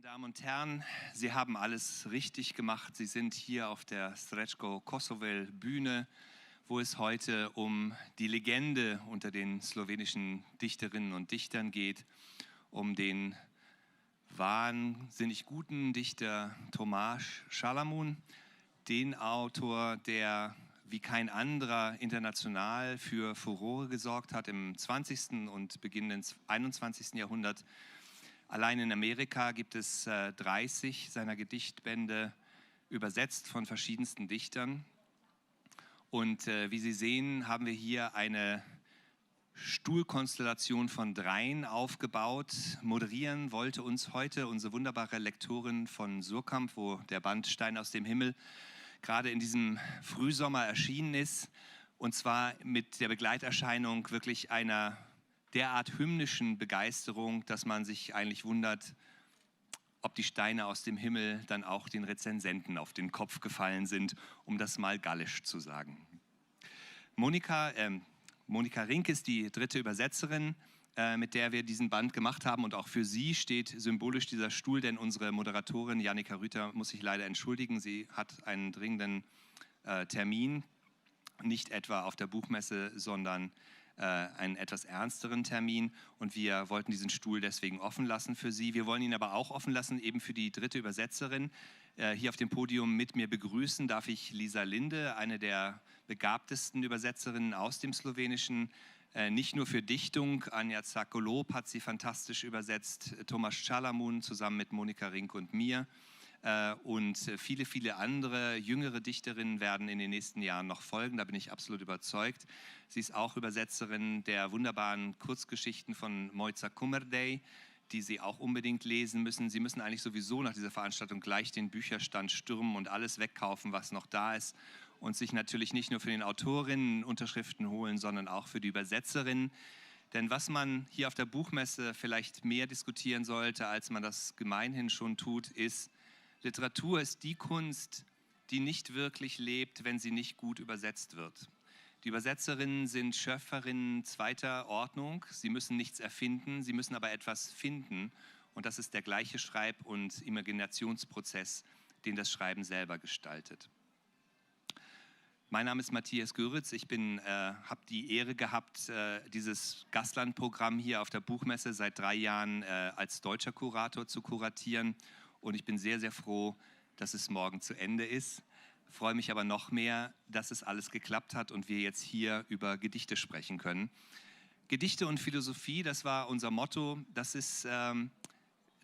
Damen und Herren, Sie haben alles richtig gemacht. Sie sind hier auf der Srećko Kosovel Bühne, wo es heute um die Legende unter den slowenischen Dichterinnen und Dichtern geht, um den wahnsinnig guten Dichter Tomáš Šalamun, den Autor, der wie kein anderer international für Furore gesorgt hat im 20. und beginnenden 21. Jahrhundert. Allein in Amerika gibt es 30 seiner Gedichtbände übersetzt von verschiedensten Dichtern. Und wie Sie sehen, haben wir hier eine Stuhlkonstellation von dreien aufgebaut. Moderieren wollte uns heute unsere wunderbare Lektorin von Surkamp, wo der Band Stein aus dem Himmel gerade in diesem Frühsommer erschienen ist. Und zwar mit der Begleiterscheinung wirklich einer derart hymnischen Begeisterung, dass man sich eigentlich wundert, ob die Steine aus dem Himmel dann auch den Rezensenten auf den Kopf gefallen sind, um das mal gallisch zu sagen. Monika Rink ist die dritte Übersetzerin, mit der wir diesen Band gemacht haben, und auch für sie steht symbolisch dieser Stuhl, denn unsere Moderatorin Jannika Rüther muss sich leider entschuldigen. Sie hat einen dringenden Termin, nicht etwa auf der Buchmesse, sondern einen etwas ernsteren Termin, und wir wollten diesen Stuhl deswegen offen lassen für sie. Wir wollen ihn aber auch offen lassen, eben für die dritte Übersetzerin. Hier auf dem Podium mit mir begrüßen darf ich Lisa Linde, eine der begabtesten Übersetzerinnen aus dem Slowenischen, nicht nur für Dichtung. Anja Zakolop hat sie fantastisch übersetzt, Tomáš Šalamun zusammen mit Monika Rink und mir. Und viele, viele andere jüngere Dichterinnen werden in den nächsten Jahren noch folgen, da bin ich absolut überzeugt. Sie ist auch Übersetzerin der wunderbaren Kurzgeschichten von Mojca Kumerdej, die Sie auch unbedingt lesen müssen. Sie müssen eigentlich sowieso nach dieser Veranstaltung gleich den Bücherstand stürmen und alles wegkaufen, was noch da ist, und sich natürlich nicht nur für den Autorinnen Unterschriften holen, sondern auch für die Übersetzerinnen. Denn was man hier auf der Buchmesse vielleicht mehr diskutieren sollte, als man das gemeinhin schon tut, ist: Literatur ist die Kunst, die nicht wirklich lebt, wenn sie nicht gut übersetzt wird. Die Übersetzerinnen sind Schöpferinnen zweiter Ordnung. Sie müssen nichts erfinden, sie müssen aber etwas finden. Und das ist der gleiche Schreib- und Imaginationsprozess, den das Schreiben selber gestaltet. Mein Name ist Matthias Göritz. Ich habe die Ehre gehabt, dieses Gastlandprogramm hier auf der Buchmesse seit 3 Jahren als deutscher Kurator zu kuratieren. Und ich bin sehr, sehr froh, dass es morgen zu Ende ist. Freue mich aber noch mehr, dass es alles geklappt hat und wir jetzt hier über Gedichte sprechen können. Gedichte und Philosophie, das war unser Motto. Das ist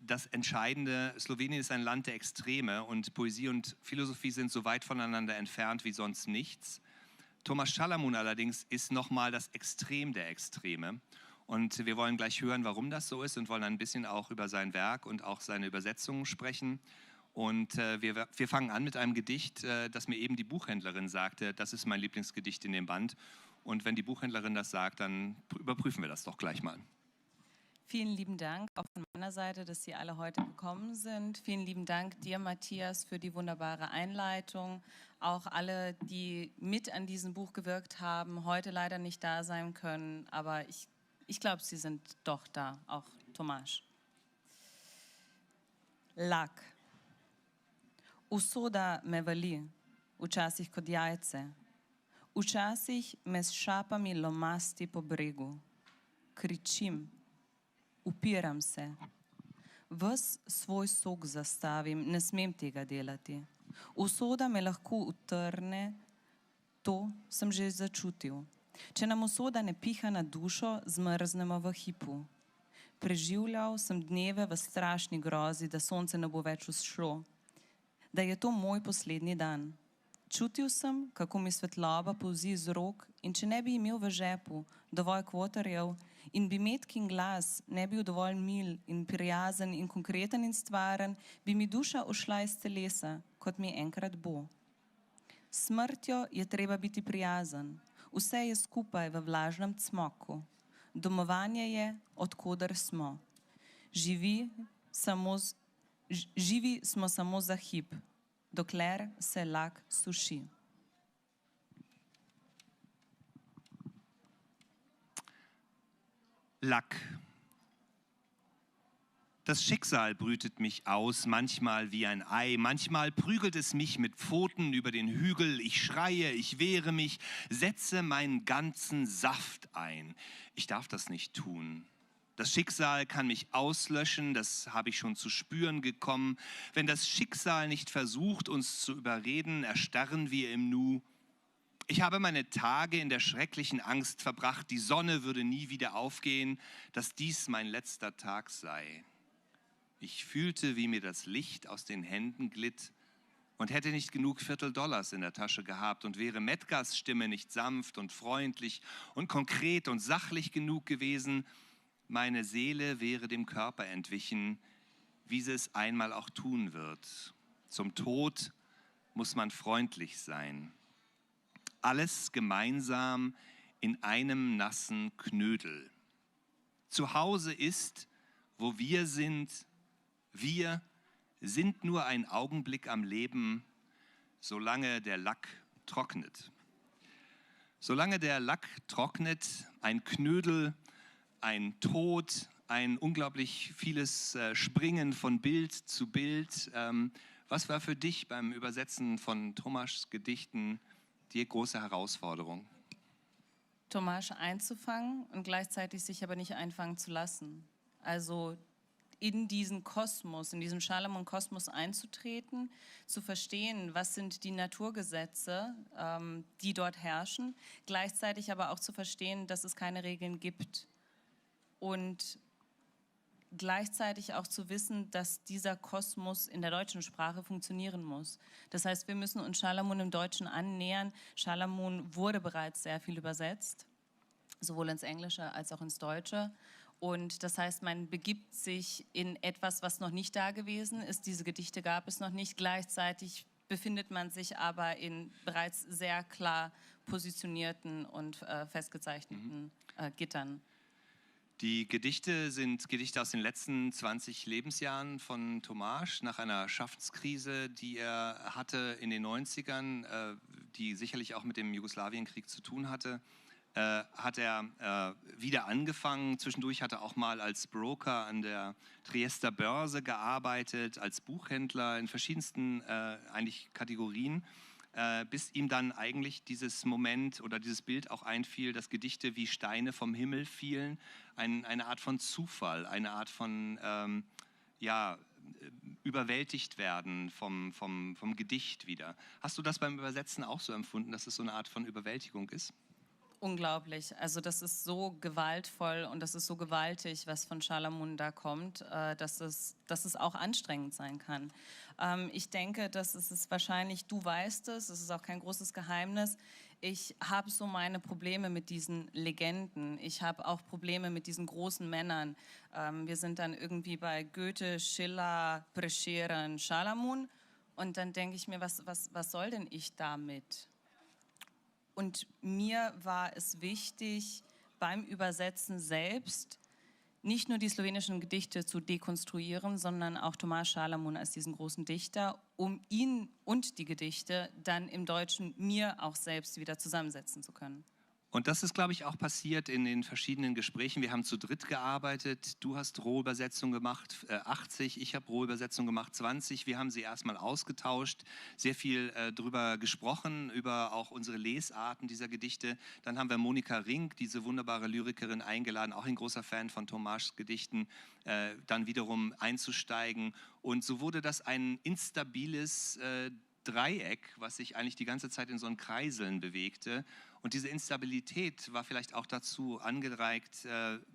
das Entscheidende. Slowenien ist ein Land der Extreme und Poesie und Philosophie sind so weit voneinander entfernt wie sonst nichts. Tomáš Šalamun allerdings ist nochmal das Extrem der Extreme. Und wir wollen gleich hören, warum das so ist, und wollen ein bisschen auch über sein Werk und auch seine Übersetzungen sprechen. Und wir fangen an mit einem Gedicht, das mir eben die Buchhändlerin sagte, das ist mein Lieblingsgedicht in dem Band. Und wenn die Buchhändlerin das sagt, dann überprüfen wir das doch gleich mal. Vielen lieben Dank auch von meiner Seite, dass Sie alle heute gekommen sind. Vielen lieben Dank dir, Matthias, für die wunderbare Einleitung. Auch alle, die mit an diesem Buch gewirkt haben, heute leider nicht da sein können, aber ich glaube, Sie sind doch da, auch Tomáš. Lak. Usoda me vali, včasih kot jajce. Včasih me s šapami lomasti po bregu. Kričim, upiram se. Ves svoj sok zastavim, ne smem tega delati. Usoda me lahko utrne, to sem že začutil. Če nam usoda ne piha na dušo, zmrznemo v hipu. Preživljal sem dneve v strašni grozi, da sonce ne bo več vzšlo, da je to moj poslednji dan. Čutil sem, kako mi svetloba polzi iz rok, in če ne bi imel v žepu dovolj kvotarjev in bi metkin glas ne bil dovolj mil in prijazen in konkreten in stvaren, bi mi duša ušla iz telesa, kot mi enkrat bo. Smrtjo je treba biti prijazen. Vse je skupaj v vlažnem cmoku. Domovanje je, odkoder smo. Živi smo samo za hip, dokler se lak suši. Lack. Das Schicksal brütet mich aus, manchmal wie ein Ei, manchmal prügelt es mich mit Pfoten über den Hügel. Ich schreie, ich wehre mich, setze meinen ganzen Saft ein. Ich darf das nicht tun. Das Schicksal kann mich auslöschen, das habe ich schon zu spüren gekommen. Wenn das Schicksal nicht versucht, uns zu überreden, erstarren wir im Nu. Ich habe meine Tage in der schrecklichen Angst verbracht, die Sonne würde nie wieder aufgehen, dass dies mein letzter Tag sei. Ich fühlte, wie mir das Licht aus den Händen glitt und hätte nicht genug $Viertel in der Tasche gehabt und wäre Medgars Stimme nicht sanft und freundlich und konkret und sachlich genug gewesen, meine Seele wäre dem Körper entwichen, wie sie es einmal auch tun wird. Zum Tod muss man freundlich sein. Alles gemeinsam in einem nassen Knödel. Zu Hause ist, wo wir sind nur ein Augenblick am Leben, solange der Lack trocknet. Solange der Lack trocknet, ein Knödel, ein Tod, ein unglaublich vieles Springen von Bild zu Bild. Was war für dich beim Übersetzen von Tomasz' Gedichten die große Herausforderung? Tomasz einzufangen und gleichzeitig sich aber nicht einfangen zu lassen. Also in diesen Kosmos, in diesen Schalomon-Kosmos einzutreten, zu verstehen, was sind die Naturgesetze, die dort herrschen, gleichzeitig aber auch zu verstehen, dass es keine Regeln gibt und gleichzeitig auch zu wissen, dass dieser Kosmos in der deutschen Sprache funktionieren muss. Das heißt, wir müssen uns Schalomon im Deutschen annähern. Schalomon wurde bereits sehr viel übersetzt, sowohl ins Englische als auch ins Deutsche. Und das heißt, man begibt sich in etwas, was noch nicht da gewesen ist. Diese Gedichte gab es noch nicht. Gleichzeitig befindet man sich aber in bereits sehr klar positionierten und festgezeichneten Gittern. Die Gedichte sind Gedichte aus den letzten 20 Lebensjahren von Tomasz nach einer Schaffenskrise, die er hatte in den 90ern, die sicherlich auch mit dem Jugoslawienkrieg zu tun hatte. Hat er wieder angefangen. Zwischendurch hat er auch mal als Broker an der Triester Börse gearbeitet, als Buchhändler in verschiedensten eigentlich Kategorien, bis ihm dann eigentlich dieses Moment oder dieses Bild auch einfiel, dass Gedichte wie Steine vom Himmel fielen, eine Art von Zufall, eine Art von überwältigt werden vom Gedicht wieder. Hast du das beim Übersetzen auch so empfunden, dass es so eine Art von Überwältigung ist? Unglaublich. Also das ist so gewaltvoll und das ist so gewaltig, was von Schalomon da kommt, dass es auch anstrengend sein kann. Ich denke, dass es wahrscheinlich, du weißt es ist auch kein großes Geheimnis, ich habe so meine Probleme mit diesen Legenden. Ich habe auch Probleme mit diesen großen Männern. Wir sind dann irgendwie bei Goethe, Schiller, Prešeren, Schalomon und dann denke ich mir, was soll denn ich damit? Und mir war es wichtig, beim Übersetzen selbst nicht nur die slowenischen Gedichte zu dekonstruieren, sondern auch Tomasz Schalomon als diesen großen Dichter, um ihn und die Gedichte dann im Deutschen mir auch selbst wieder zusammensetzen zu können. Und das ist, glaube ich, auch passiert in den verschiedenen Gesprächen. Wir haben zu dritt gearbeitet. Du hast Rohübersetzung gemacht, 80. Ich habe Rohübersetzung gemacht, 20. Wir haben sie erstmal ausgetauscht, sehr viel drüber gesprochen, über auch unsere Lesarten dieser Gedichte. Dann haben wir Monika Rink, diese wunderbare Lyrikerin, eingeladen, auch ein großer Fan von Tomasz' Gedichten, dann wiederum einzusteigen. Und so wurde das ein instabiles Dreieck, was sich eigentlich die ganze Zeit in so einen Kreiseln bewegte. Und diese Instabilität war vielleicht auch dazu angereicht,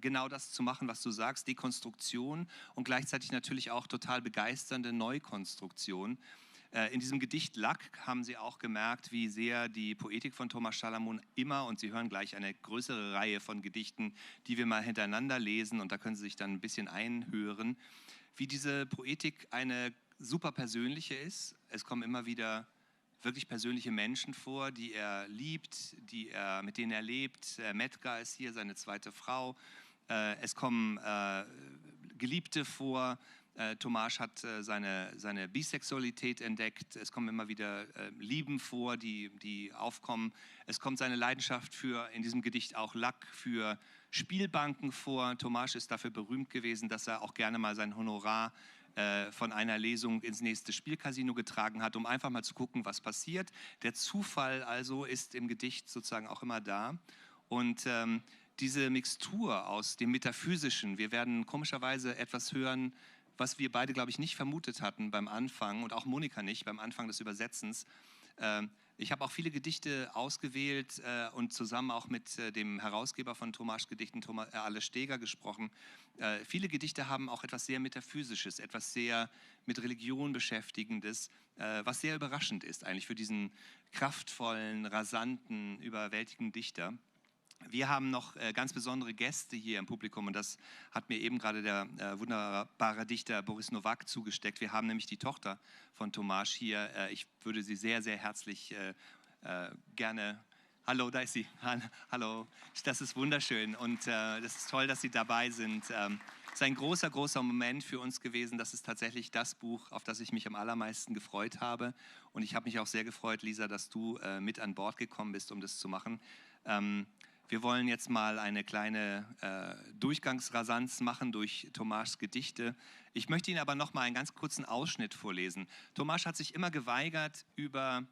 genau das zu machen, was du sagst, Dekonstruktion und gleichzeitig natürlich auch total begeisternde Neukonstruktion. In diesem Gedicht Lack haben sie auch gemerkt, wie sehr die Poetik von Tomasz Schalomon immer, und Sie hören gleich eine größere Reihe von Gedichten, die wir mal hintereinander lesen, und da können Sie sich dann ein bisschen einhören, wie diese Poetik eine super persönliche ist. Es kommen immer wieder wirklich persönliche Menschen vor, die er liebt, mit denen er lebt. Medgar ist hier, seine zweite Frau. Es kommen Geliebte vor, Tomasz hat seine Bisexualität entdeckt. Es kommen immer wieder Lieben vor, die aufkommen. Es kommt seine Leidenschaft in diesem Gedicht auch Lack für Spielbanken vor. Tomasz ist dafür berühmt gewesen, dass er auch gerne mal sein Honorar von einer Lesung ins nächste Spielcasino getragen hat, um einfach mal zu gucken, was passiert. Der Zufall also ist im Gedicht sozusagen auch immer da. Und diese Mixtur aus dem Metaphysischen, wir werden komischerweise etwas hören, was wir beide, glaube ich, nicht vermutet hatten beim Anfang und auch Monika nicht beim Anfang des Übersetzens. Ich habe auch viele Gedichte ausgewählt und zusammen auch mit dem Herausgeber von Tomasz Gedichten, Ales Steger, gesprochen. Viele Gedichte haben auch etwas sehr Metaphysisches, etwas sehr mit Religion Beschäftigendes, was sehr überraschend ist eigentlich für diesen kraftvollen, rasanten, überwältigenden Dichter. Wir haben noch ganz besondere Gäste hier im Publikum und das hat mir eben gerade der wunderbare Dichter Boris Nowak zugesteckt. Wir haben nämlich die Tochter von Tomasz hier. Ich würde sie sehr, sehr herzlich gerne... Hallo, da ist sie. Hallo, das ist wunderschön und das ist toll, dass Sie dabei sind. Es ist ein großer, großer Moment für uns gewesen. Das ist tatsächlich das Buch, auf das ich mich am allermeisten gefreut habe. Und ich habe mich auch sehr gefreut, Lisa, dass du mit an Bord gekommen bist, um das zu machen. Wir wollen jetzt mal eine kleine Durchgangsrasanz machen durch Tomasz Gedichte. Ich möchte Ihnen aber noch mal einen ganz kurzen Ausschnitt vorlesen. Tomasz hat sich immer geweigert, über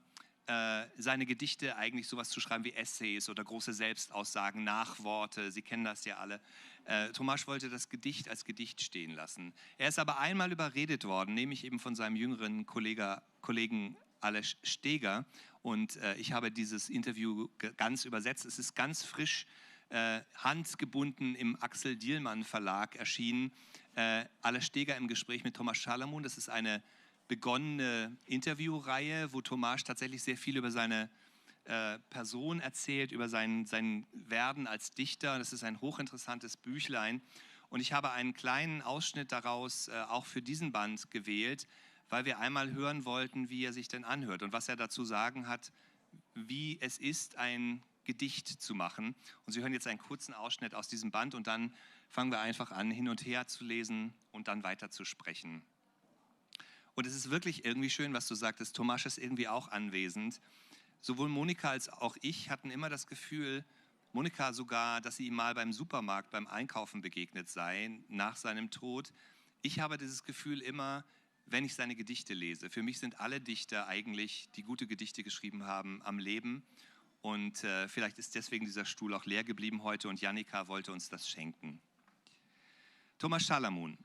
seine Gedichte eigentlich sowas zu schreiben wie Essays oder große Selbstaussagen, Nachworte. Sie kennen das ja alle. Tomasz wollte das Gedicht als Gedicht stehen lassen. Er ist aber einmal überredet worden, nämlich eben von seinem jüngeren Kollegen Ales Steger. Und ich habe dieses Interview ganz übersetzt. Es ist ganz frisch handgebunden im Axel Dielmann Verlag erschienen. Ales Steger im Gespräch mit Tomasz Salamun. Das ist eine begonnene Interviewreihe, wo Tomasz tatsächlich sehr viel über seine Person erzählt, über sein Werden als Dichter. Das ist ein hochinteressantes Büchlein. Und ich habe einen kleinen Ausschnitt daraus auch für diesen Band gewählt, weil wir einmal hören wollten, wie er sich denn anhört und was er dazu sagen hat, wie es ist, ein Gedicht zu machen. Und Sie hören jetzt einen kurzen Ausschnitt aus diesem Band und dann fangen wir einfach an, hin und her zu lesen und dann weiter zu sprechen. Und es ist wirklich irgendwie schön, was du sagtest. Tomasz ist irgendwie auch anwesend. Sowohl Monika als auch ich hatten immer das Gefühl, Monika sogar, dass sie ihm mal beim Supermarkt, beim Einkaufen begegnet sei, nach seinem Tod. Ich habe dieses Gefühl immer, wenn ich seine Gedichte lese. Für mich sind alle Dichter eigentlich, die gute Gedichte geschrieben haben, am Leben. Und vielleicht ist deswegen dieser Stuhl auch leer geblieben heute und Jannika wollte uns das schenken. Tomasz Salamun.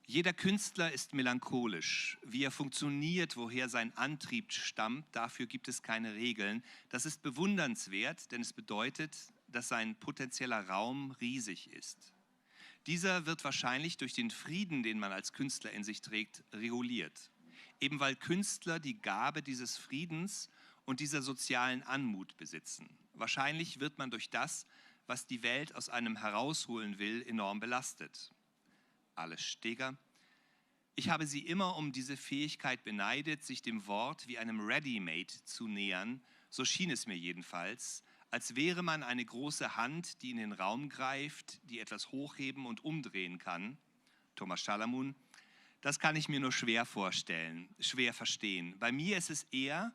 Jeder Künstler ist melancholisch. Wie er funktioniert, woher sein Antrieb stammt, dafür gibt es keine Regeln. Das ist bewundernswert, denn es bedeutet, dass sein potenzieller Raum riesig ist. Dieser wird wahrscheinlich durch den Frieden, den man als Künstler in sich trägt, reguliert. Eben weil Künstler die Gabe dieses Friedens und dieser sozialen Anmut besitzen. Wahrscheinlich wird man durch das, was die Welt aus einem herausholen will, enorm belastet. Ales Steger. Ich habe sie immer um diese Fähigkeit beneidet, sich dem Wort wie einem Ready-Made zu nähern, so schien es mir jedenfalls, als wäre man eine große Hand, die in den Raum greift, die etwas hochheben und umdrehen kann. Tomasz Salamun. Das kann ich mir nur schwer vorstellen, schwer verstehen. Bei mir ist es eher,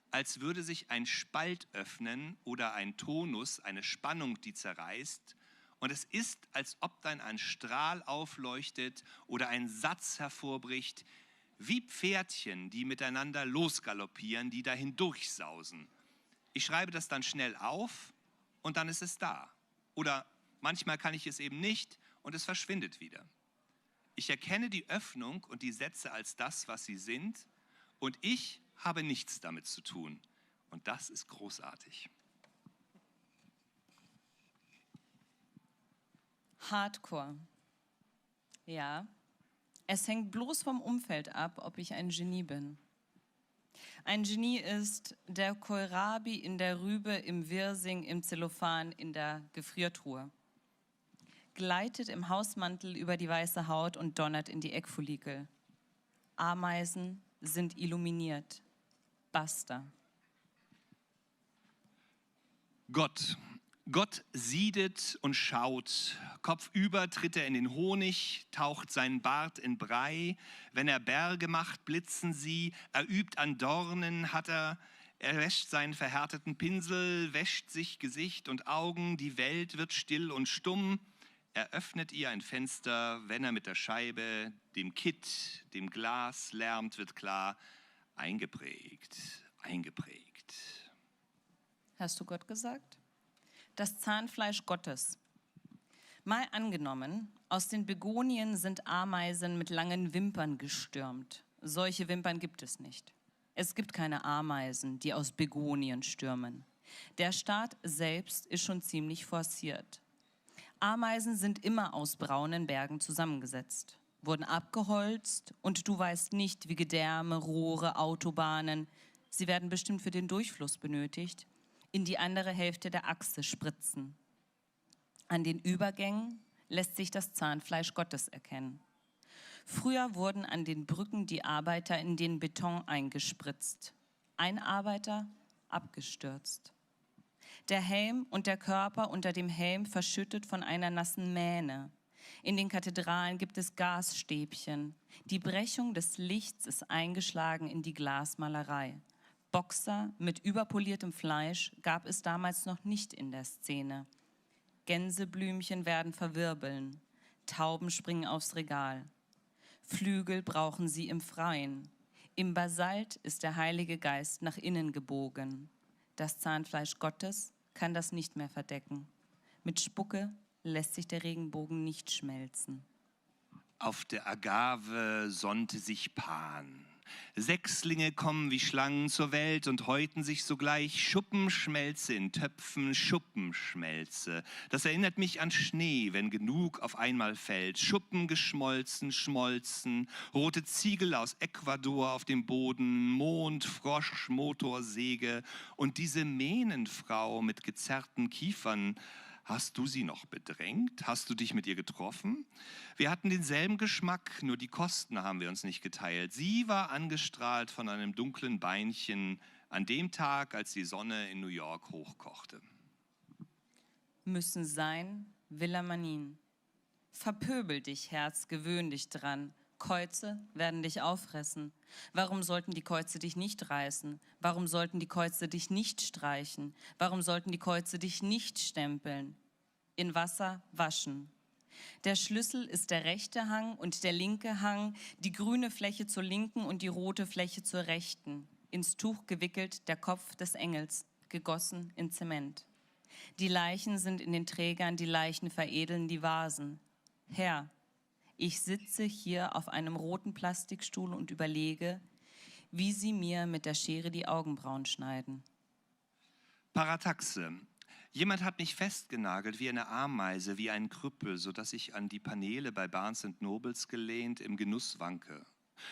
als würde sich ein Spalt öffnen oder ein Tonus, eine Spannung, die zerreißt. Und es ist, als ob dann ein Strahl aufleuchtet oder ein Satz hervorbricht, wie Pferdchen, die miteinander losgaloppieren, die dahin durchsausen. Ich schreibe das dann schnell auf und dann ist es da. Oder manchmal kann ich es eben nicht und es verschwindet wieder. Ich erkenne die Öffnung und die Sätze als das, was sie sind, und ich habe nichts damit zu tun. Und das ist großartig. Hardcore. Ja, es hängt bloß vom Umfeld ab, ob ich ein Genie bin. Ein Genie ist der Kohlrabi in der Rübe, im Wirsing, im Zellophan, in der Gefriertruhe. Gleitet im Hausmantel über die weiße Haut und donnert in die Eckfollikel. Ameisen sind illuminiert. Basta. Gott. Gott siedet und schaut. Kopfüber tritt er in den Honig, taucht seinen Bart in Brei. Wenn er Berge macht, blitzen sie. Er übt an Dornen, er wäscht seinen verhärteten Pinsel, wäscht sich Gesicht und Augen. Die Welt wird still und stumm. Er öffnet ihr ein Fenster, wenn er mit der Scheibe, dem Kitt, dem Glas lärmt, wird klar, eingeprägt, eingeprägt. Hast du Gott gesagt? Das Zahnfleisch Gottes. Mal angenommen, aus den Begonien sind Ameisen mit langen Wimpern gestürmt. Solche Wimpern gibt es nicht. Es gibt keine Ameisen, die aus Begonien stürmen. Der Staat selbst ist schon ziemlich forciert. Ameisen sind immer aus braunen Bergen zusammengesetzt, wurden abgeholzt und du weißt nicht, wie Gedärme, Rohre, Autobahnen, sie werden bestimmt für den Durchfluss benötigt, in die andere Hälfte der Achse spritzen. An den Übergängen lässt sich das Zahnfleisch Gottes erkennen. Früher wurden an den Brücken die Arbeiter in den Beton eingespritzt. Ein Arbeiter abgestürzt. Der Helm und der Körper unter dem Helm verschüttet von einer nassen Mähne. In den Kathedralen gibt es Gasstäbchen. Die Brechung des Lichts ist eingeschlagen in die Glasmalerei. Boxer mit überpoliertem Fleisch gab es damals noch nicht in der Szene. Gänseblümchen werden verwirbeln, Tauben springen aufs Regal. Flügel brauchen sie im Freien. Im Basalt ist der Heilige Geist nach innen gebogen. Das Zahnfleisch Gottes kann das nicht mehr verdecken. Mit Spucke lässt sich der Regenbogen nicht schmelzen. Auf der Agave sonnte sich Pan. Sechslinge kommen wie Schlangen zur Welt und häuten sich sogleich Schuppenschmelze in Töpfen, Schuppenschmelze. Das erinnert mich an Schnee, wenn genug auf einmal fällt. Schuppen geschmolzen, schmolzen, rote Ziegel aus Ecuador auf dem Boden, Mond, Frosch, Motorsäge und diese Mähnenfrau mit gezerrten Kiefern. Hast du sie noch bedrängt? Hast du dich mit ihr getroffen? Wir hatten denselben Geschmack, nur die Kosten haben wir uns nicht geteilt. Sie war angestrahlt von einem dunklen Beinchen an dem Tag, als die Sonne in New York hochkochte. Müssen sein, will er man ihn. Verpöbel dich, Herz, gewöhn dich dran. Käuze werden dich auffressen. Warum sollten die Käuze dich nicht reißen? Warum sollten die Käuze dich nicht streichen? Warum sollten die Käuze dich nicht stempeln? In Wasser waschen. Der Schlüssel ist der rechte Hang und der linke Hang, die grüne Fläche zur linken und die rote Fläche zur rechten. Ins Tuch gewickelt der Kopf des Engels, gegossen in Zement. Die Leichen sind in den Trägern, die Leichen veredeln die Vasen. Herr, ich sitze hier auf einem roten Plastikstuhl und überlege, wie Sie mir mit der Schere die Augenbrauen schneiden. Parataxe. Jemand hat mich festgenagelt wie eine Ameise, wie ein Krüppel, sodass ich an die Paneele bei Barnes & Nobles gelehnt im Genuss wanke.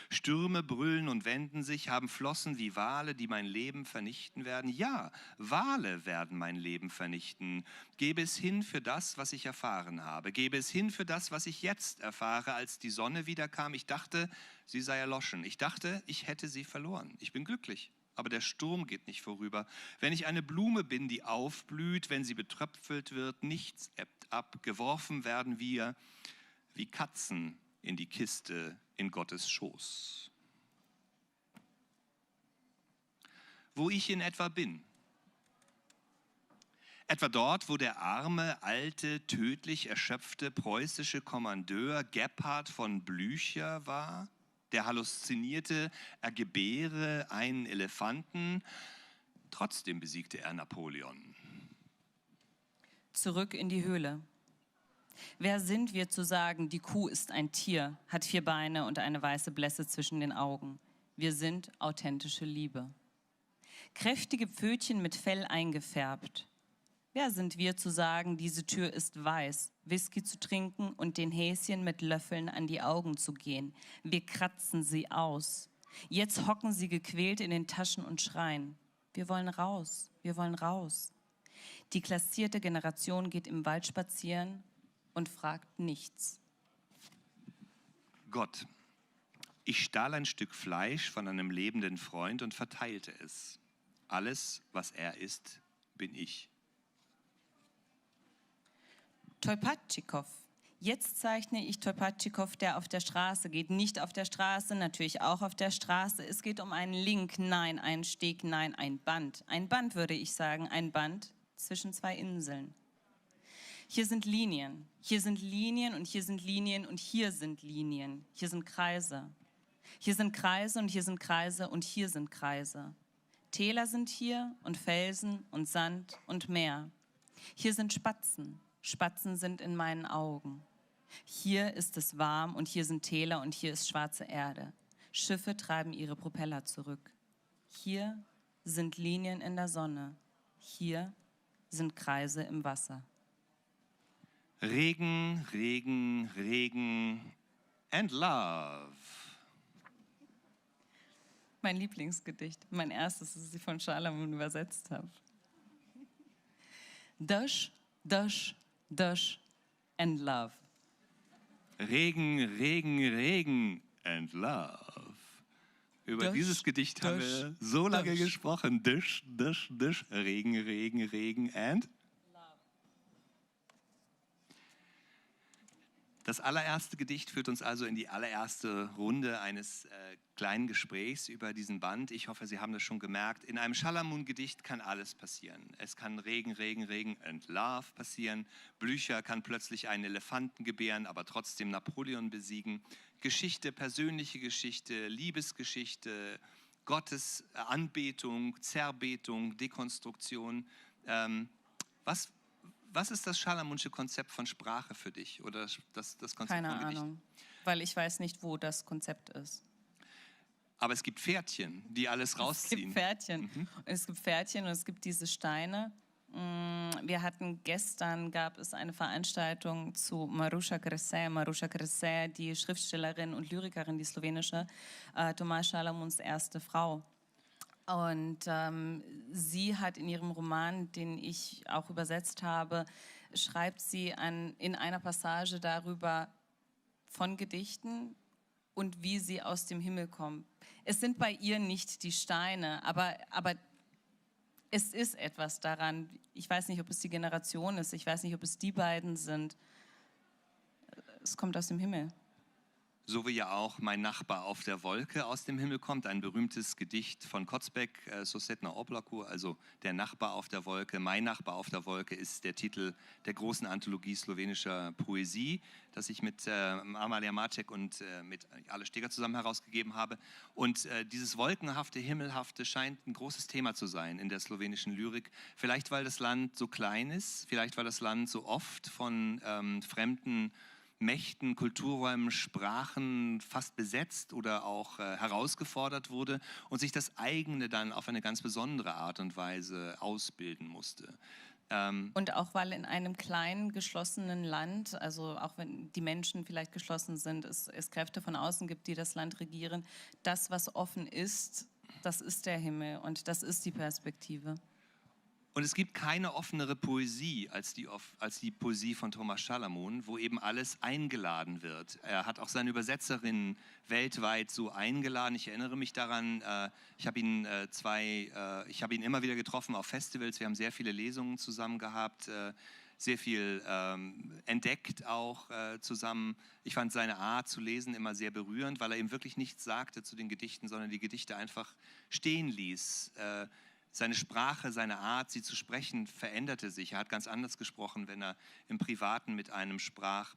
Stürme brüllen und wenden sich, haben Flossen wie Wale, die mein Leben vernichten werden. Ja, Wale werden mein Leben vernichten. Gebe es hin für das, was ich erfahren habe. Gebe es hin für das, was ich jetzt erfahre, als die Sonne wiederkam. Ich dachte, sie sei erloschen. Ich dachte, ich hätte sie verloren. Ich bin glücklich, aber der Sturm geht nicht vorüber. Wenn ich eine Blume bin, die aufblüht, wenn sie betröpfelt wird, nichts ebbt ab. Geworfen werden wir wie Katzen in die Kiste in Gottes Schoß. Wo ich in etwa bin. Etwa dort, wo der arme, alte, tödlich erschöpfte preußische Kommandeur Gebhard von Blücher war, der halluzinierte, er gebäre einen Elefanten. Trotzdem besiegte er Napoleon. Zurück in die Höhle. Wer sind wir zu sagen, die Kuh ist ein Tier, hat 4 Beine und eine weiße Blässe zwischen den Augen? Wir sind authentische Liebe. Kräftige Pfötchen mit Fell eingefärbt. Wer sind wir zu sagen, diese Tür ist weiß, Whisky zu trinken und den Häschen mit Löffeln an die Augen zu gehen? Wir kratzen sie aus. Jetzt hocken sie gequält in den Taschen und schreien. Wir wollen raus, wir wollen raus. Die klassierte Generation geht im Wald spazieren und fragt nichts. Gott, ich stahl ein Stück Fleisch von einem lebenden Freund und verteilte es. Alles, was er ist, bin ich. Tolpatschikow. Jetzt zeichne ich Tolpatschikow, der auf der Straße geht. Nicht auf der Straße, natürlich auch auf der Straße. Es geht um einen Link, nein, einen Steg, nein, ein Band. Ein Band, würde ich sagen, ein Band zwischen zwei Inseln. Hier sind Linien und hier sind Linien und hier sind Linien. Hier sind Kreise. Hier sind Kreise und hier sind Kreise und hier sind Kreise. Täler sind hier und Felsen und Sand und Meer. Hier sind Spatzen. Spatzen sind in meinen Augen. Hier ist es warm und hier sind Täler und hier ist schwarze Erde. Schiffe treiben ihre Propeller zurück. Hier sind Linien in der Sonne. Hier sind Kreise im Wasser. Regen, Regen, Regen and Love. Mein Lieblingsgedicht, mein erstes, das ich von Schalamun übersetzt habe. Dash, Dash, Dash and Love. Regen, Regen, Regen and Love. Über Dash, dieses Gedicht haben wir Dash, so lange Dash. gesprochen. Dash, Dash, Dash, Regen, Regen, Regen and Das allererste Gedicht führt uns also in die allererste Runde eines kleinen Gesprächs über diesen Band. Ich hoffe, Sie haben das schon gemerkt. In einem Schalamun-Gedicht kann alles passieren. Es kann Regen, Regen, Regen and Love passieren. Blücher kann plötzlich einen Elefanten gebären, aber trotzdem Napoleon besiegen. Geschichte, persönliche Geschichte, Liebesgeschichte, Gottes Anbetung, Zerbetung, Dekonstruktion. Was ist das Schalamunsche Konzept von Sprache für dich? Oder das Konzept Keine von Gedichten? Ahnung, weil ich weiß nicht, wo das Konzept ist. Aber es gibt Pferdchen, die alles Es rausziehen. gibt Pferdchen. Es gibt Pferdchen und es gibt diese Steine. Wir hatten gestern, gab es eine Veranstaltung zu Maruša Kresé. Maruša Kresé, die Schriftstellerin und Lyrikerin, die slowenische, Tomáš Šalamuns erste Frau. Und sie hat in ihrem Roman, den ich auch übersetzt habe, schreibt sie in einer Passage darüber von Gedichten und wie sie aus dem Himmel kommen. Es sind bei ihr nicht die Steine, aber es ist etwas daran. Ich weiß nicht, ob es die Generation ist, ich weiß nicht, ob es die beiden sind. Es kommt aus dem Himmel. So wie ja auch Mein Nachbar auf der Wolke aus dem Himmel kommt, ein berühmtes Gedicht von Kocbek, Soset na Oblaku, also Der Nachbar auf der Wolke. Mein Nachbar auf der Wolke ist der Titel der großen Anthologie slowenischer Poesie, das ich mit Amalia Matek und mit Ale Steger zusammen herausgegeben habe. Und dieses wolkenhafte, himmelhafte scheint ein großes Thema zu sein in der slowenischen Lyrik. Vielleicht, weil das Land so klein ist, vielleicht, weil das Land so oft von fremden Mächten, Kulturräumen, Sprachen fast besetzt oder auch herausgefordert wurde und sich das eigene dann auf eine ganz besondere Art und Weise ausbilden musste. Und auch weil in einem kleinen, geschlossenen Land, also auch wenn die Menschen vielleicht geschlossen sind, es Kräfte von außen gibt, die das Land regieren, das, was offen ist, das ist der Himmel und das ist die Perspektive. Und es gibt keine offenere Poesie als die Poesie von Tomáš Šalamun, wo eben alles eingeladen wird. Er hat auch seine Übersetzerinnen weltweit so eingeladen. Ich erinnere mich daran, ich habe ihn immer wieder getroffen auf Festivals. Wir haben sehr viele Lesungen zusammen gehabt, sehr viel entdeckt auch zusammen. Ich fand seine Art zu lesen immer sehr berührend, weil er eben wirklich nichts sagte zu den Gedichten, sondern die Gedichte einfach stehen ließ. Seine Sprache, seine Art, sie zu sprechen, veränderte sich. Er hat ganz anders gesprochen, wenn er im Privaten mit einem sprach.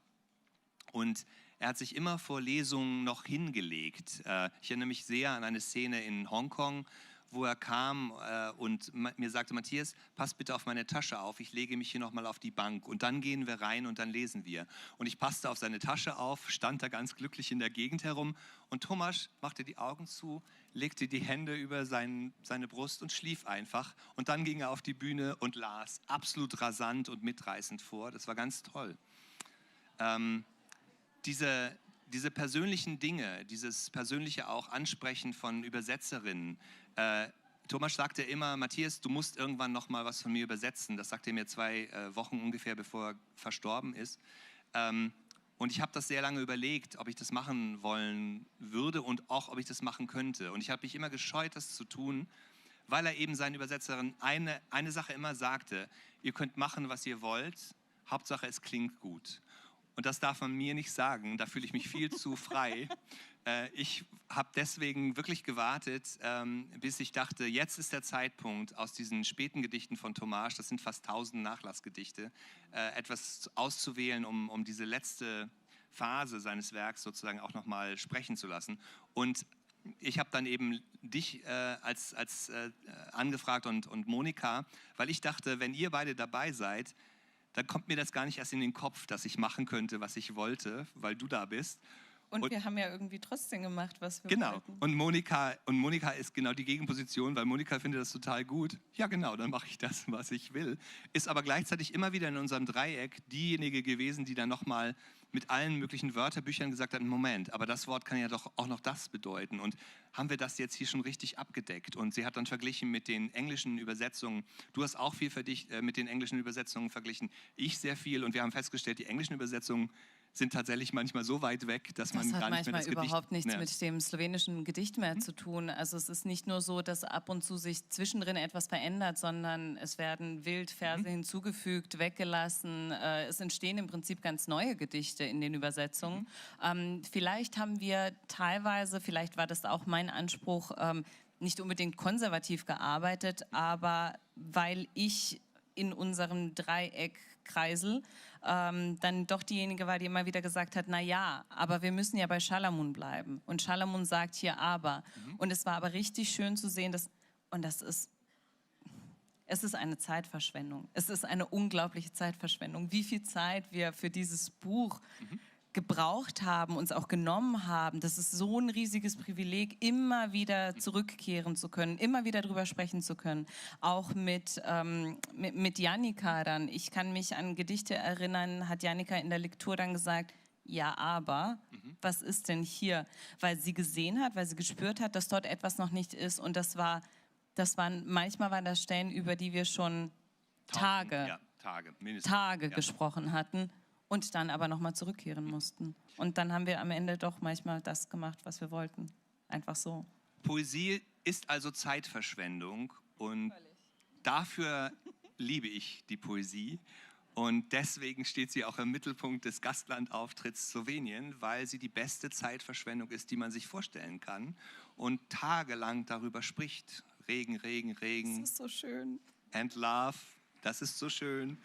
Und er hat sich immer vor Lesungen noch hingelegt. Ich erinnere mich sehr an eine Szene in Hongkong, wo er kam und mir sagte, Matthias, pass bitte auf meine Tasche auf, ich lege mich hier nochmal auf die Bank und dann gehen wir rein und dann lesen wir. Und ich passte auf seine Tasche auf, stand da ganz glücklich in der Gegend herum und Tomáš machte die Augen zu, legte die Hände über seine Brust und schlief einfach. Und dann ging er auf die Bühne und las absolut rasant und mitreißend vor. Das war ganz toll. Diese persönlichen Dinge, dieses persönliche auch Ansprechen von Übersetzerinnen. Tomáš sagte immer, Matthias, du musst irgendwann noch mal was von mir übersetzen. Das sagte er mir 2 Wochen ungefähr, bevor er verstorben ist. Und ich habe das sehr lange überlegt, ob ich das machen wollen würde und auch, ob ich das machen könnte. Und ich habe mich immer gescheut, das zu tun, weil er eben seinen Übersetzerinnen eine Sache immer sagte, ihr könnt machen, was ihr wollt, Hauptsache, es klingt gut. Und das darf man mir nicht sagen, da fühle ich mich viel zu frei. Ich habe deswegen wirklich gewartet, bis ich dachte, jetzt ist der Zeitpunkt, aus diesen späten Gedichten von Thomas, das sind fast 1000 Nachlassgedichte, etwas auszuwählen, um diese letzte Phase seines Werks sozusagen auch nochmal sprechen zu lassen. Und ich habe dann eben dich als angefragt und Monika, weil ich dachte, wenn ihr beide dabei seid, dann kommt mir das gar nicht erst in den Kopf, dass ich machen könnte, was ich wollte, weil du da bist. Und wir haben ja irgendwie trotzdem gemacht, was wir Genau. wollten. Und Monika ist genau die Gegenposition, weil Monika findet das total gut. Ja, genau, dann mache ich das, was ich will. Ist aber gleichzeitig immer wieder in unserem Dreieck diejenige gewesen, die dann nochmal mit allen möglichen Wörterbüchern gesagt hat, Moment, aber das Wort kann ja doch auch noch das bedeuten. Und haben wir das jetzt hier schon richtig abgedeckt? Und sie hat dann verglichen mit den englischen Übersetzungen. Du hast auch viel mit den englischen Übersetzungen verglichen. Ich sehr viel. Und wir haben festgestellt, die englischen Übersetzungen sind tatsächlich manchmal so weit weg, dass man gar nicht mehr das Gedicht... Das hat manchmal überhaupt nichts mehr mit dem slowenischen Gedicht mehr zu tun. Also es ist nicht nur so, dass ab und zu sich zwischendrin etwas verändert, sondern es werden wild Verse hinzugefügt, weggelassen. Es entstehen im Prinzip ganz neue Gedichte in den Übersetzungen. Vielleicht haben wir teilweise, vielleicht war das auch mein Anspruch, nicht unbedingt konservativ gearbeitet, aber weil ich in unserem Dreieckkreisel dann doch diejenige war, die immer wieder gesagt hat, na ja, aber wir müssen ja bei Schalamun bleiben. Und Schalamun sagt hier aber. Und es war aber richtig schön zu sehen, es ist eine Zeitverschwendung. Es ist eine unglaubliche Zeitverschwendung. Wie viel Zeit wir für dieses Buch gebraucht haben, uns auch genommen haben. Das ist so ein riesiges Privileg, immer wieder zurückkehren zu können, immer wieder drüber sprechen zu können. Auch mit Jannika dann. Ich kann mich an Gedichte erinnern, hat Jannika in der Lektur dann gesagt, ja, aber was ist denn hier? Weil sie gesehen hat, weil sie gespürt hat, dass dort etwas noch nicht ist. Und manchmal waren das Stellen, über die wir schon Tage gesprochen hatten. Und dann aber nochmal zurückkehren mussten. Und dann haben wir am Ende doch manchmal das gemacht, was wir wollten. Einfach so. Poesie ist also Zeitverschwendung und dafür liebe ich die Poesie. Und deswegen steht sie auch im Mittelpunkt des Gastlandauftritts Slowenien, weil sie die beste Zeitverschwendung ist, die man sich vorstellen kann. Und tagelang darüber spricht. Regen, Regen, Regen. Das ist so schön. And love, das ist so schön.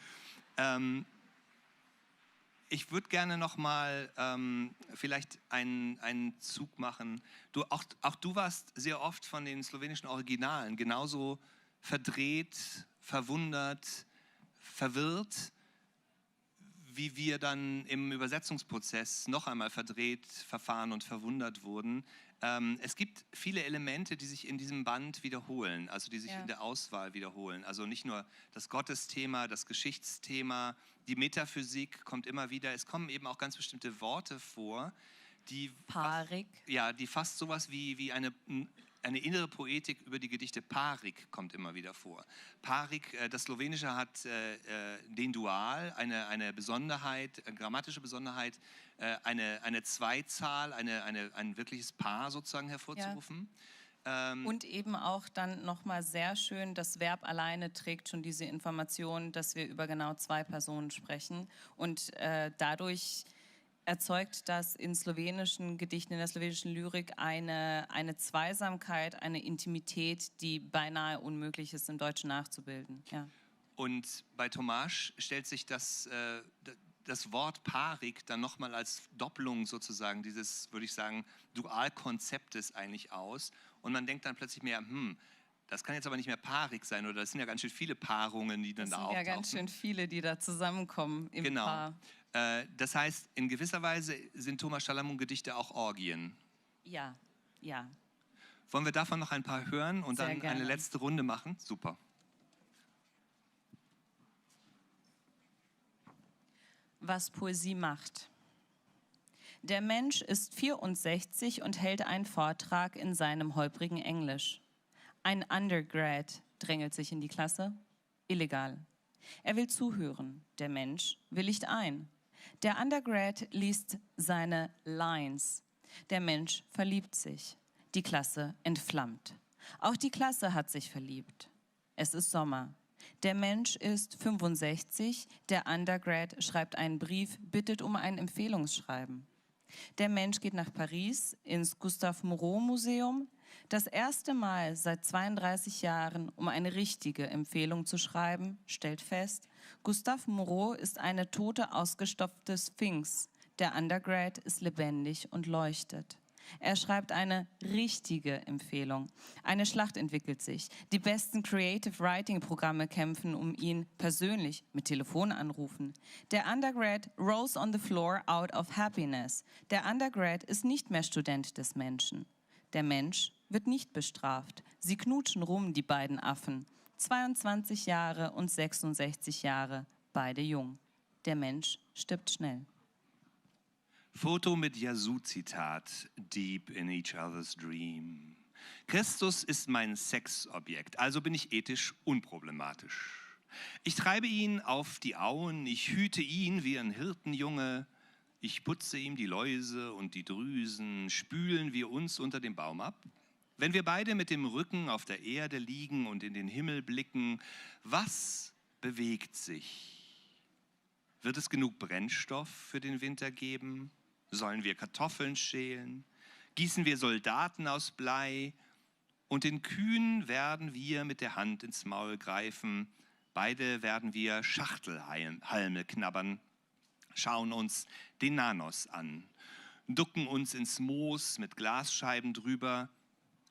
Ich würde gerne noch mal vielleicht einen Zug machen. Auch du warst sehr oft von den slowenischen Originalen genauso verdreht, verwundert, verwirrt, wie wir dann im Übersetzungsprozess noch einmal verdreht, verfahren und verwundert wurden. Es gibt viele Elemente, die sich in diesem Band wiederholen, also die sich in der Auswahl wiederholen. Also nicht nur das Gottesthema, das Geschichtsthema, die Metaphysik kommt immer wieder. Es kommen eben auch ganz bestimmte Worte vor, die fast sowas wie eine innere Poetik über die Gedichte. Parik kommt immer wieder vor. Parik, das Slowenische hat den Dual, eine Besonderheit, eine grammatische Besonderheit, eine Zweizahl, ein wirkliches Paar sozusagen hervorzurufen. Ja. Und eben auch dann nochmal sehr schön, das Verb alleine trägt schon diese Information, dass wir über genau zwei Personen sprechen. Und dadurch erzeugt das in slowenischen Gedichten, in der slowenischen Lyrik eine Zweisamkeit, eine Intimität, die beinahe unmöglich ist, im Deutschen nachzubilden. Ja. Und bei Tomáš stellt sich das Wort Parik dann nochmal als Doppelung sozusagen dieses, würde ich sagen, Dualkonzeptes eigentlich aus. Und man denkt dann plötzlich mehr, das kann jetzt aber nicht mehr Parik sein, oder das sind ja ganz schön viele Paarungen, die dann da auftauchen. Das sind ja ganz schön viele, die da zusammenkommen im Paar. Das heißt, in gewisser Weise sind Thomas Schalamun-Gedichte auch Orgien. Ja, ja. Wollen wir davon noch ein paar hören und Sehr dann gerne. eine letzte Runde machen? Super. Was Poesie macht. Der Mensch ist 64 und hält einen Vortrag in seinem holprigen Englisch. Ein Undergrad drängelt sich in die Klasse. Illegal. Er will zuhören. Der Mensch willigt ein. Der Undergrad liest seine Lines. Der Mensch verliebt sich. Die Klasse entflammt. Auch die Klasse hat sich verliebt. Es ist Sommer. Der Mensch ist 65, der Undergrad schreibt einen Brief, bittet um ein Empfehlungsschreiben. Der Mensch geht nach Paris ins Gustave Moreau Museum, das erste Mal seit 32 Jahren, um eine richtige Empfehlung zu schreiben, stellt fest, Gustave Moreau ist eine tote, ausgestopfte Sphinx. Der Undergrad ist lebendig und leuchtet. Er schreibt eine richtige Empfehlung. Eine Schlacht entwickelt sich. Die besten Creative Writing Programme kämpfen um ihn persönlich mit Telefonanrufen. Der Undergrad rolls on the floor out of happiness. Der Undergrad ist nicht mehr Student des Menschen. Der Mensch wird nicht bestraft. Sie knutschen rum, die beiden Affen. 22 Jahre und 66 Jahre, beide jung. Der Mensch stirbt schnell. Foto mit Yazoo-Zitat, Deep in each other's dream. Christus ist mein Sexobjekt, also bin ich ethisch unproblematisch. Ich treibe ihn auf die Auen, ich hüte ihn wie ein Hirtenjunge. Ich putze ihm die Läuse und die Drüsen, spülen wir uns unter dem Baum ab. Wenn wir beide mit dem Rücken auf der Erde liegen und in den Himmel blicken, was bewegt sich? Wird es genug Brennstoff für den Winter geben? Sollen wir Kartoffeln schälen? Gießen wir Soldaten aus Blei? Und den Kühen werden wir mit der Hand ins Maul greifen. Beide werden wir Schachtelhalme knabbern, schauen uns den Nanos an, ducken uns ins Moos mit Glasscheiben drüber.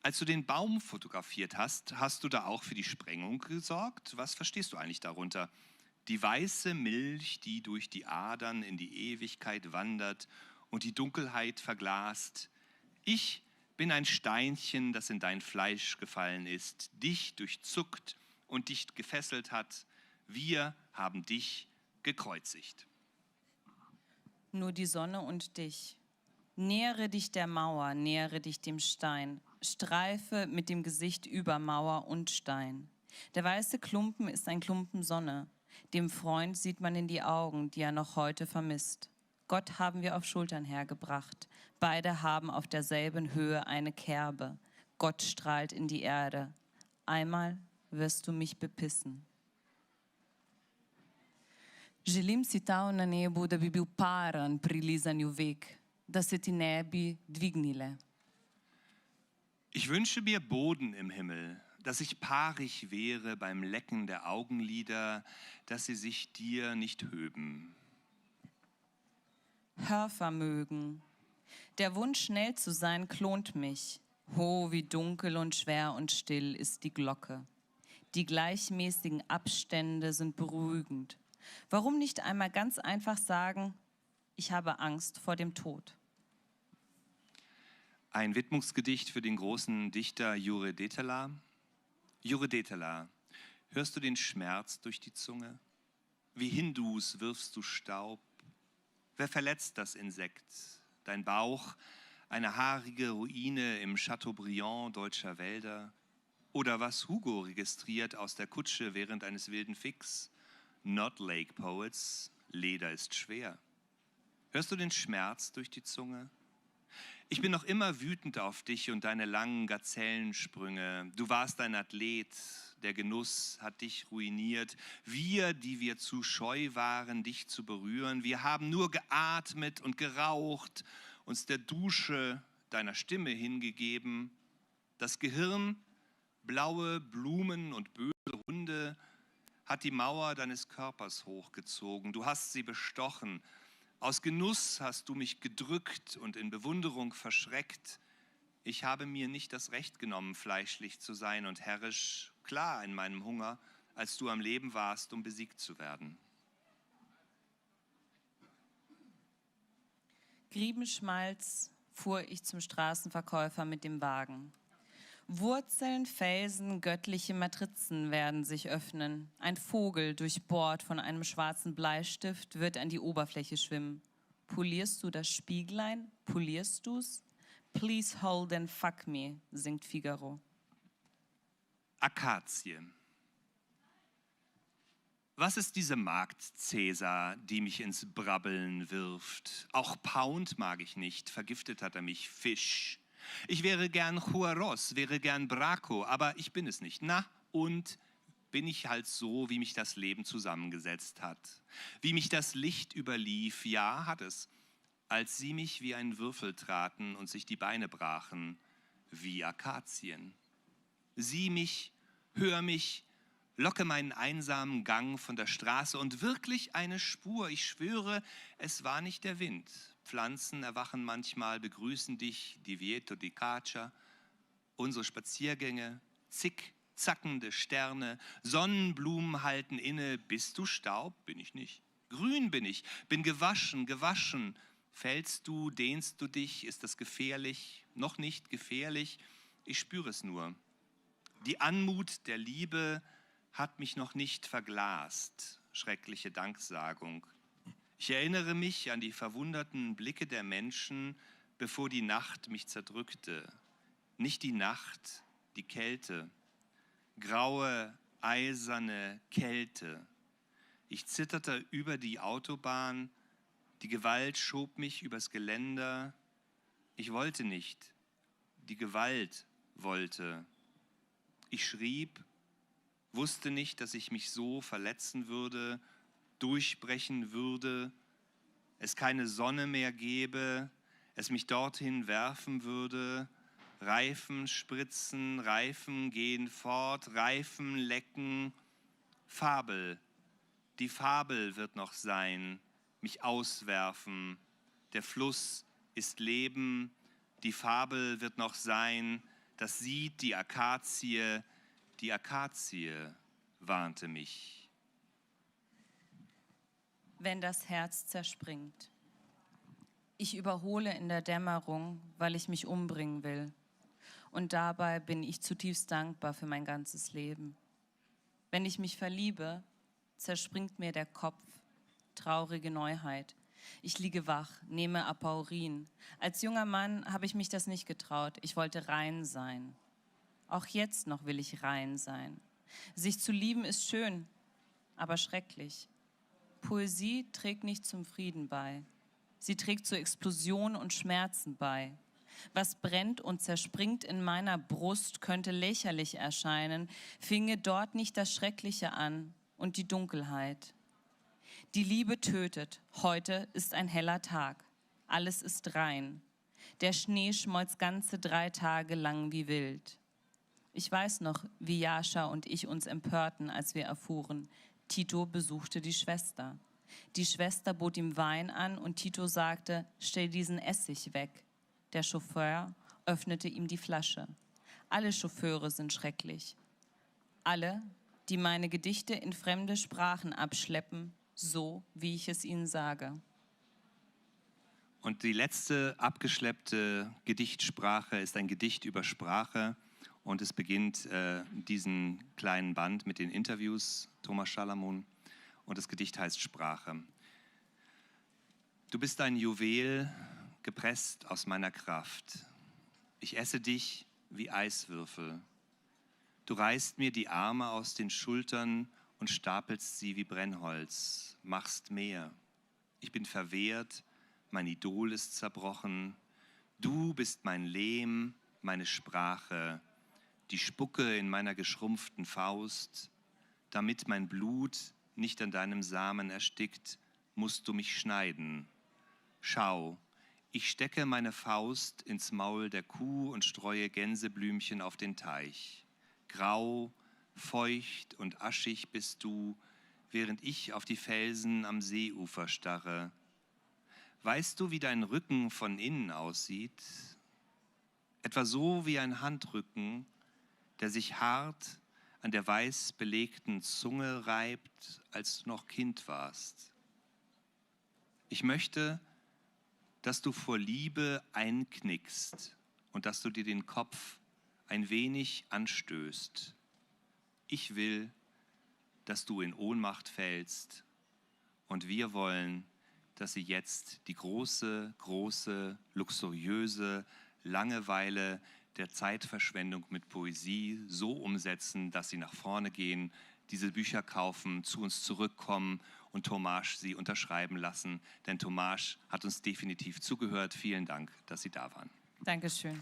Als du den Baum fotografiert hast, hast du da auch für die Sprengung gesorgt? Was verstehst du eigentlich darunter? Die weiße Milch, die durch die Adern in die Ewigkeit wandert und die Dunkelheit verglast. Ich bin ein Steinchen, das in dein Fleisch gefallen ist, dich durchzuckt und dich gefesselt hat. Wir haben dich gekreuzigt. Nur die Sonne und dich. Nähere dich der Mauer, nähere dich dem Stein. Streife mit dem Gesicht über Mauer und Stein. Der weiße Klumpen ist ein Klumpen Sonne. Dem Freund sieht man in die Augen, die er noch heute vermisst. Gott haben wir auf Schultern hergebracht. Beide haben auf derselben Höhe eine Kerbe. Gott strahlt in die Erde. Einmal wirst du mich bepissen. Želim si ta na nebu, da bi bil paran pri lizanju vek, da se ti ne bi dvignile. Ich wünsche mir Boden im Himmel, dass ich paarig wäre beim Lecken der Augenlider, dass sie sich dir nicht höben. Hörvermögen. Der Wunsch, schnell zu sein, klont mich. Oh, wie dunkel und schwer und still ist die Glocke. Die gleichmäßigen Abstände sind beruhigend. Warum nicht einmal ganz einfach sagen, ich habe Angst vor dem Tod? Ein Widmungsgedicht für den großen Dichter Jure Detela. Jure Detela, hörst du den Schmerz durch die Zunge? Wie Hindus wirfst du Staub. Wer verletzt das Insekt? Dein Bauch, eine haarige Ruine im Chateaubriand deutscher Wälder? Oder was Hugo registriert aus der Kutsche während eines wilden Ficks? Not Lake Poets, Leder ist schwer. Hörst du den Schmerz durch die Zunge? Ich bin noch immer wütend auf dich und deine langen Gazellensprünge. Du warst ein Athlet, der Genuss hat dich ruiniert. Wir, die wir zu scheu waren, dich zu berühren, wir haben nur geatmet und geraucht, uns der Dusche deiner Stimme hingegeben. Das Gehirn, blaue Blumen und böse Hunde, hat die Mauer deines Körpers hochgezogen. Du hast sie bestochen. Aus Genuss hast du mich gedrückt und in Bewunderung verschreckt. Ich habe mir nicht das Recht genommen, fleischlich zu sein und herrisch, klar in meinem Hunger, als du am Leben warst, um besiegt zu werden. Griebenschmalz fuhr ich zum Straßenverkäufer mit dem Wagen. Wurzeln, Felsen, göttliche Matrizen werden sich öffnen. Ein Vogel, durchbohrt von einem schwarzen Bleistift, wird an die Oberfläche schwimmen. Polierst du das Spieglein? Polierst du's? Please hold and fuck me, singt Figaro. Akazie. Was ist diese Magd Cäsar, die mich ins Brabbeln wirft? Auch Pound mag ich nicht, vergiftet hat er mich, Fisch. Ich wäre gern Juarros, wäre gern Braco, aber ich bin es nicht. Na, und bin ich halt so, wie mich das Leben zusammengesetzt hat. Wie mich das Licht überlief, ja, hat es, als sie mich wie ein Würfel traten und sich die Beine brachen, wie Akazien. Sieh mich, hör mich, locke meinen einsamen Gang von der Straße und wirklich eine Spur. Ich schwöre, es war nicht der Wind. Pflanzen erwachen manchmal, begrüßen dich, die Vieto di Caccia. Unsere Spaziergänge, zickzackende Sterne, Sonnenblumen halten inne. Bist du Staub? Bin ich nicht. Grün bin ich, bin gewaschen. Fällst du, dehnst du dich? Ist das gefährlich? Noch nicht gefährlich? Ich spüre es nur. Die Anmut der Liebe hat mich noch nicht verglast. Schreckliche Danksagung. Ich erinnere mich an die verwunderten Blicke der Menschen, bevor die Nacht mich zerdrückte. Nicht die Nacht, die Kälte. Graue, eiserne Kälte. Ich zitterte über die Autobahn. Die Gewalt schob mich übers Geländer. Ich wollte nicht. Die Gewalt wollte. Ich schrieb, wusste nicht, dass ich mich so verletzen würde, durchbrechen würde, es keine Sonne mehr gäbe, es mich dorthin werfen würde, Reifen spritzen, Reifen gehen fort, Reifen lecken, Fabel, die Fabel wird noch sein, mich auswerfen, der Fluss ist Leben, die Fabel wird noch sein, das sieht die Akazie warnte mich. Wenn das Herz zerspringt. Ich überhole in der Dämmerung, weil ich mich umbringen will. Und dabei bin ich zutiefst dankbar für mein ganzes Leben. Wenn ich mich verliebe, zerspringt mir der Kopf. Traurige Neuheit. Ich liege wach, nehme Apaurin. Als junger Mann habe ich mich das nicht getraut. Ich wollte rein sein. Auch jetzt noch will ich rein sein. Sich zu lieben ist schön, aber schrecklich. Poesie trägt nicht zum Frieden bei. Sie trägt zur Explosion und Schmerzen bei. Was brennt und zerspringt in meiner Brust, könnte lächerlich erscheinen, finge dort nicht das Schreckliche an und die Dunkelheit. Die Liebe tötet, heute ist ein heller Tag, alles ist rein. Der Schnee schmolz ganze 3 Tage lang wie wild. Ich weiß noch, wie Jascha und ich uns empörten, als wir erfuhren, Tito besuchte die Schwester. Die Schwester bot ihm Wein an und Tito sagte, stell diesen Essig weg. Der Chauffeur öffnete ihm die Flasche. Alle Chauffeure sind schrecklich. Alle, die meine Gedichte in fremde Sprachen abschleppen, so wie ich es ihnen sage. Und die letzte abgeschleppte Gedichtsprache ist ein Gedicht über Sprache. Und es beginnt diesen kleinen Band mit den Interviews, Thomas Schalamun. Und das Gedicht heißt Sprache. Du bist ein Juwel, gepresst aus meiner Kraft. Ich esse dich wie Eiswürfel. Du reißt mir die Arme aus den Schultern und stapelst sie wie Brennholz, machst mehr. Ich bin verwehrt, mein Idol ist zerbrochen. Du bist mein Lehm, meine Sprache, die Spucke in meiner geschrumpften Faust. Damit mein Blut nicht an deinem Samen erstickt, musst du mich schneiden. Schau, ich stecke meine Faust ins Maul der Kuh und streue Gänseblümchen auf den Teich. Grau, feucht und aschig bist du, während ich auf die Felsen am Seeufer starre. Weißt du, wie dein Rücken von innen aussieht? Etwa so wie ein Handrücken, der sich hart an der weiß belegten Zunge reibt, als du noch Kind warst. Ich möchte, dass du vor Liebe einknickst und dass du dir den Kopf ein wenig anstößt. Ich will, dass du in Ohnmacht fällst und wir wollen, dass sie jetzt die große, luxuriöse Langeweile der Zeitverschwendung mit Poesie so umsetzen, dass sie nach vorne gehen, diese Bücher kaufen, zu uns zurückkommen und Tomasz sie unterschreiben lassen. Denn Tomasz hat uns definitiv zugehört. Vielen Dank, dass Sie da waren. Dankeschön.